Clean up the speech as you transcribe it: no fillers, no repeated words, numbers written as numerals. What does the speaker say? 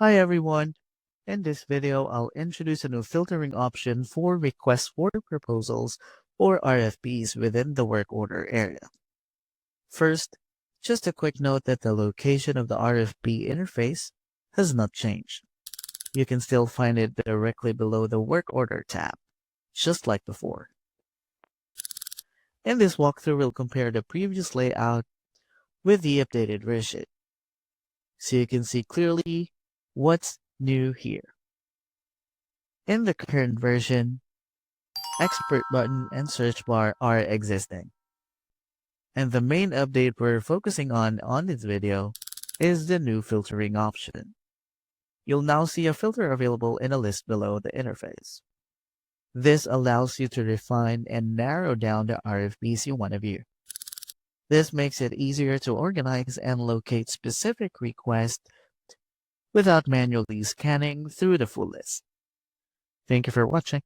Hi everyone! In this video, I'll introduce a new filtering option for requests for proposals or RFPs within the work order area. First, just a quick note that the location of the RFP interface has not changed. You can still find it directly below the work order tab, just like before. In this walkthrough, we'll compare the previous layout with the updated version, so you can see clearly what's new here. In the current version, expert button and search bar are existing. And the main update we're focusing on this video is the new filtering option. You'll now see a filter available in a list below the interface. This allows you to refine and narrow down the RFPs you want to view. This makes it easier to organize and locate specific requests without manually scanning through the full list. Thank you for watching.